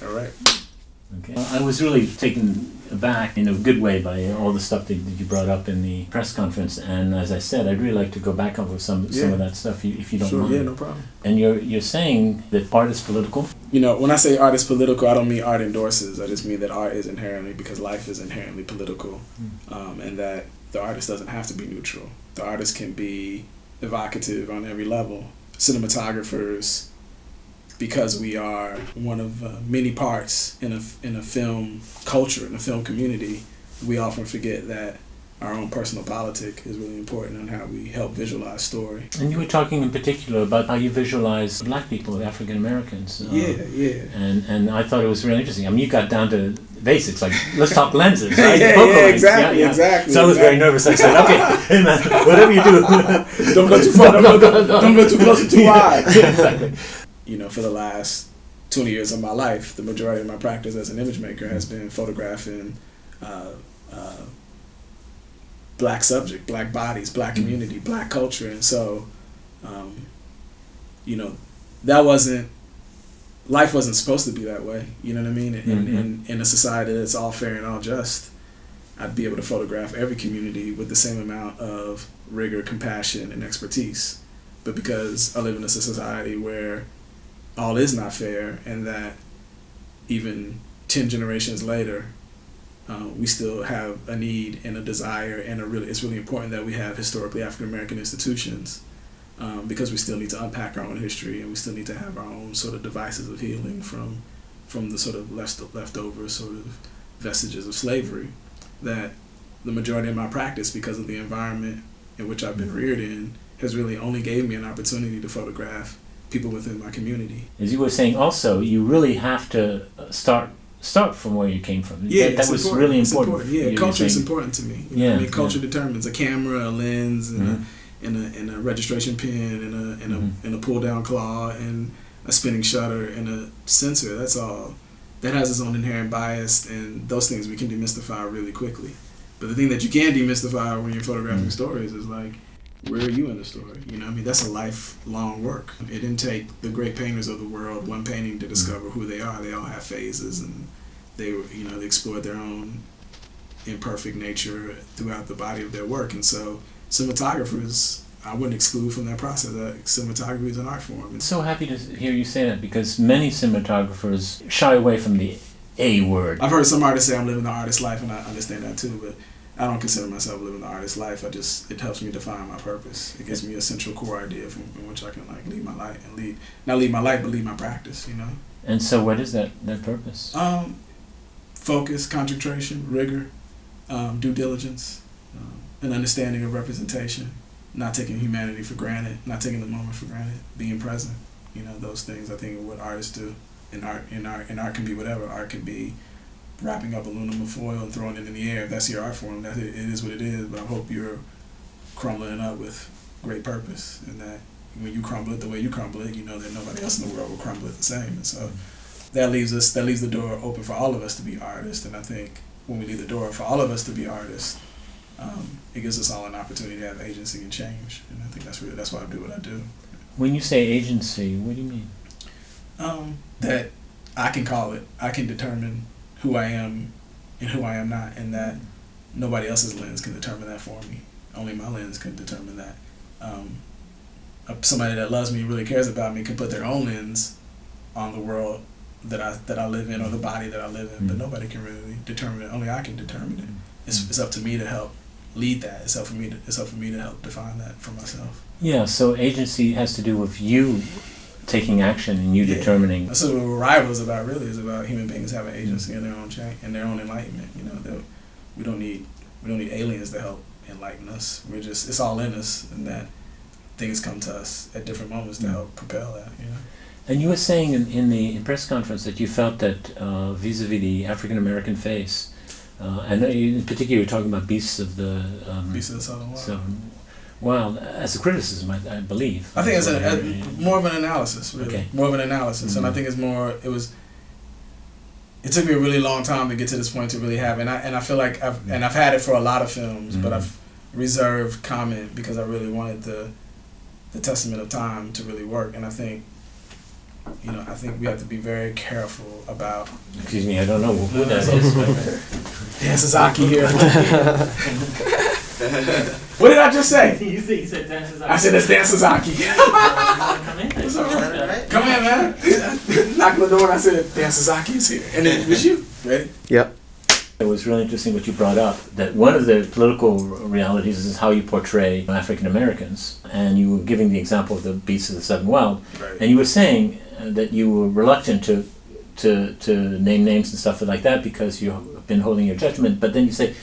All right. Okay. I was really taken aback in a good way by all the stuff that you brought up in the press conference, and as I said, I'd really like to go back over some of that stuff if you don't mind. Sure, yeah, no problem. And you're saying that art is political? You know, when I say art is political, I don't mean art endorses. I just mean that art is inherently, because life is inherently political, and that the artist doesn't have to be neutral. The artist can be evocative on every level. Cinematographers, because we are one of many parts in a film culture, in a film community, we often forget that our own personal politic is really important in how we help visualize story. And you were talking in particular about how you visualize Black people, African Americans. Yeah. And I thought it was really interesting. I mean, you got down to basics, like, let's talk lenses, right? Exactly. So I was very nervous. I said, okay, hey man, whatever you do. Don't go too far, don't go too close or too wide. Yeah, exactly. You know, for the last 20 years of my life, the majority of my practice as an image maker has been photographing Black subject, Black bodies, Black community, Black culture. And so, you know, life wasn't supposed to be that way. You know what I mean? In a society that's all fair and all just, I'd be able to photograph every community with the same amount of rigor, compassion, and expertise. But because I live in a society where all is not fair, and that even 10 generations later, we still have a need and a desire, and it's really important that we have historically African American institutions, because we still need to unpack our own history, and we still need to have our own sort of devices of healing from the sort of leftover sort of vestiges of slavery. That the majority of my practice, because of the environment in which I've been reared in, has really only gave me an opportunity to photograph people within my community. As you were saying, also, you really have to start from where you came from. Yeah, that was important. Really important. Yeah, culture is important to me. You know what I mean, culture determines a camera, a lens, and a registration pin, and a pull down claw, and a spinning shutter, and a sensor. That's all. That has its own inherent bias, and those things we can demystify really quickly. But the thing that you can demystify when you're photographing stories is like, where are you in the story? You know, I mean, that's a lifelong work. It didn't take the great painters of the world one painting to discover who they are. They all have phases, and they explored their own imperfect nature throughout the body of their work. And so, cinematographers, I wouldn't exclude from that process that cinematography is an art form. I'm so happy to hear you say that, because many cinematographers shy away from the A word. I've heard some artists say I'm living the artist's life, and I understand that too, but I don't consider myself living the artist's life. It helps me define my purpose. It gives me a central core idea in which I can like lead my life and not lead my life, but lead my practice, you know? And so what is that purpose? Focus, concentration, rigor, due diligence, an understanding of representation, not taking humanity for granted, not taking the moment for granted, being present. You know, those things I think are what artists do. And art can be whatever. Art can be wrapping up aluminum foil and throwing it in the air. If that's your art form, it is what it is. But I hope you're crumbling it up with great purpose, and that when you crumble it the way you crumble it, you know that nobody else in the world will crumble it the same. And so that leaves the door open for all of us to be artists. And I think when we leave the door for all of us to be artists, it gives us all an opportunity to have agency and change. And I think that's why I do what I do. When you say agency, what do you mean? That I can call it. I can determine who I am and who I am not, and that nobody else's lens can determine that for me. Only my lens can determine that. Somebody that loves me and really cares about me can put their own lens on the world that I live in, or the body that I live in, but nobody can really determine it. Only I can determine it. It's up to me to help lead that. It's up for me to help define that for myself. Yeah, so agency has to do with you taking action and you determining. That's what Arrival is about. Really, is about human beings having agency in their own change and their own enlightenment. You know, that we don't need aliens to help enlighten us. It's all in us, and that things come to us at different moments to help propel that. You know. And you were saying in the press conference that you felt that vis-a-vis the African American face, and in particular you're talking about Beasts of the Southern Wild. So, well, as a criticism, I believe. I think it's more of an analysis, really. Okay. More of an analysis, and I think it took me a really long time to get to this point to really have, and I feel like I've had it for a lot of films, but I've reserved comment because I really wanted the testament of time to really work, and I think I think we have to be very careful about. Excuse me, I don't know who that is. Dan Sasaki here. What did I just say? You said Dan Sasaki. I said it's Dan Sasaki. Come in. It's all right. Come in, man. Knock on the door and I said, Dan Sasaki is here. And it was you. Ready? Yep. It was really interesting what you brought up, that one of the political realities is how you portray African Americans. And you were giving the example of the Beasts of the Southern Wild. Right. And you were saying that you were reluctant to name names and stuff like that because you've been holding your judgment. But then you say,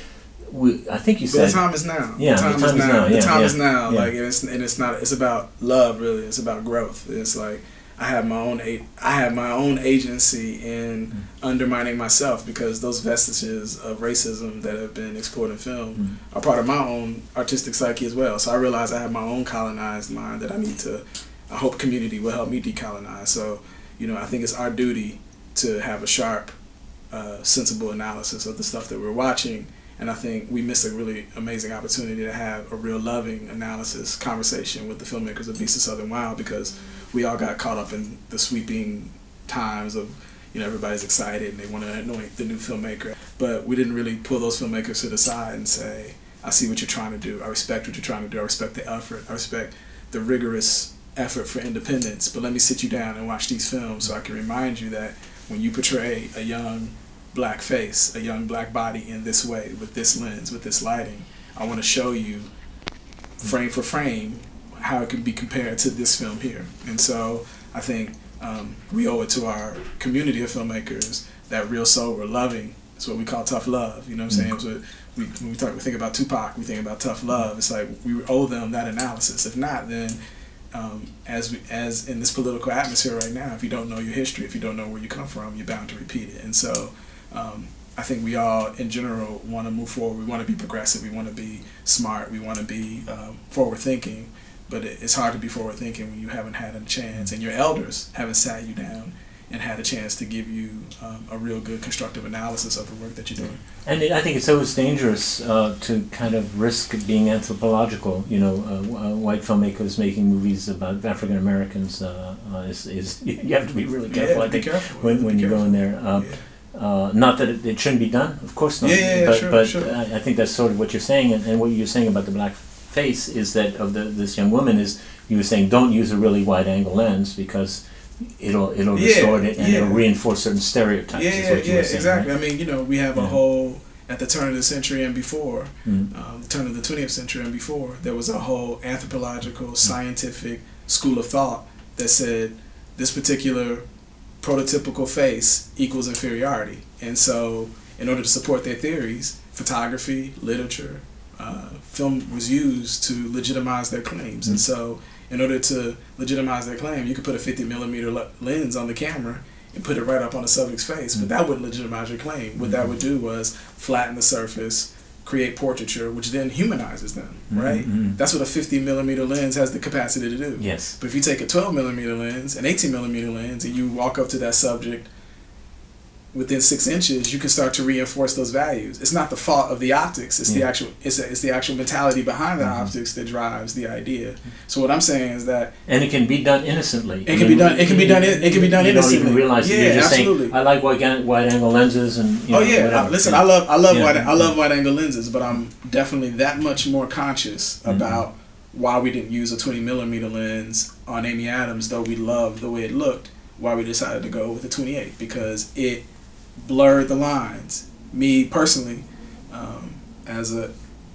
I think you said... But the time is now. Yeah, the time is now. Yeah, the time is now. Yeah. Like, it's not. It's about love, really. It's about growth. It's like I have my own agency in undermining myself because those vestiges of racism that have been explored in film are part of my own artistic psyche as well. So I realize I have my own colonized mind that I hope community will help me decolonize. So, I think it's our duty to have a sharp, sensible analysis of the stuff that we're watching. And I think we missed a really amazing opportunity to have a real loving analysis conversation with the filmmakers of Beasts of Southern Wild because we all got caught up in the sweeping times of, everybody's excited and they want to anoint the new filmmaker. But we didn't really pull those filmmakers to the side and say, I see what you're trying to do. I respect what you're trying to do. I respect the effort. I respect the rigorous effort for independence. But let me sit you down and watch these films so I can remind you that when you portray a young black face, a young black body in this way, with this lens, with this lighting, I want to show you frame for frame how it can be compared to this film here. And we think we owe it to our community of filmmakers that real sober loving. It's what we call tough love. You know what I'm saying? So when we think about Tupac, we think about tough love. It's like we owe them that analysis. If not, then as in this political atmosphere right now, if you don't know your history, if you don't know where you come from, you're bound to repeat it. And so I think we all, in general, want to move forward. We want to be progressive. We want to be smart. We want to be forward-thinking. But it's hard to be forward-thinking when you haven't had a chance, and your elders haven't sat you down and had a chance to give you a real good constructive analysis of the work that you're doing. And I think it's always dangerous to kind of risk being anthropological. White filmmakers making movies about African Americans is you have to be really careful. Yeah, I think careful. when you go in there. Not that it shouldn't be done, of course not. But sure. I think that's sort of what you're saying, and what you're saying about the black face is that of this young woman is you were saying don't use a really wide angle lens because it'll distort it and it'll reinforce certain stereotypes. Is what you were saying, exactly. Right? I mean, we have a whole at the turn of the century and before, the turn of the 20th century and before, there was a whole anthropological, scientific school of thought that said this particular prototypical face equals inferiority. And so in order to support their theories, photography, literature, film was used to legitimize their claims. And so in order to legitimize their claim, you could put a 50 millimeter lens on the camera and put it right up on the subject's face, but that wouldn't legitimize your claim. What that would do was flatten the surface, create portraiture, which then humanizes them, right? That's what a 50 millimeter lens has the capacity to do. Yes. But if you take a 12 millimeter lens, an 18 millimeter lens, and you walk up to that subject within 6 inches, you can start to reinforce those values. It's not the fault of the optics. It's the actual. It's the actual mentality behind the optics that drives the idea. So what I'm saying is that, and it can be done innocently. It can be done innocently. You don't even realize it. You're just absolutely. saying, I like wide angle lenses and. Listen, I love wide angle lenses, but I'm definitely that much more conscious about why we didn't use a 20 millimeter lens on Amy Adams, though we loved the way it looked. Why we decided to go with a 28, because it blurred the lines. Me personally,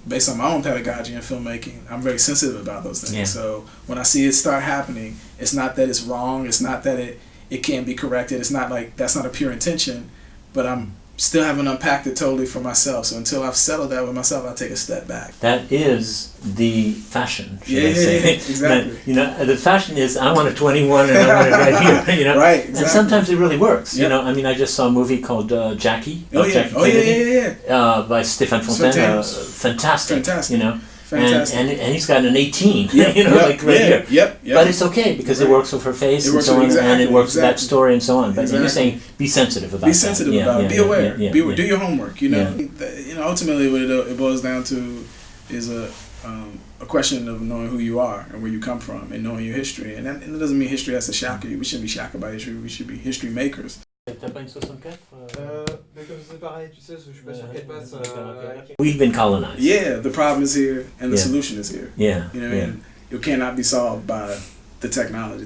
based on my own pedagogy and filmmaking, I'm very sensitive about those things. Yeah. So when I see it start happening, it's not that it's wrong, it's not that it can't be corrected, it's not like that's not a pure intention, but I'm still haven't unpacked it totally for myself. So until I've settled that with myself, I'll take a step back. That is the fashion, should I say. Exactly. The fashion is, I want a 21 and I want it right here. Right, exactly. And sometimes it really works. Yep. I just saw a movie called Jackie. Jackie Kennedy. By Stefan Fontaine. Fantastic. Fantastic. And he's got an 18, here. Yep. But it's okay because it works with her face and so on, and it works with that story and so on. But you're saying be sensitive about it. Be sensitive about it. Be aware. Do your homework. Yeah. Ultimately what it boils down to is a question of knowing who you are and where you come from and knowing your history. And it doesn't mean history has to shackle you. We shouldn't be shackled by history. We should be history makers. T'as pas une 64 mais comme c'est pareil, tu sais, je suis pas sûr qu'elle passe. We've been colonized. Yeah, the problem is here and the solution is here. Yeah. You know what I mean? It cannot be solved by the technology.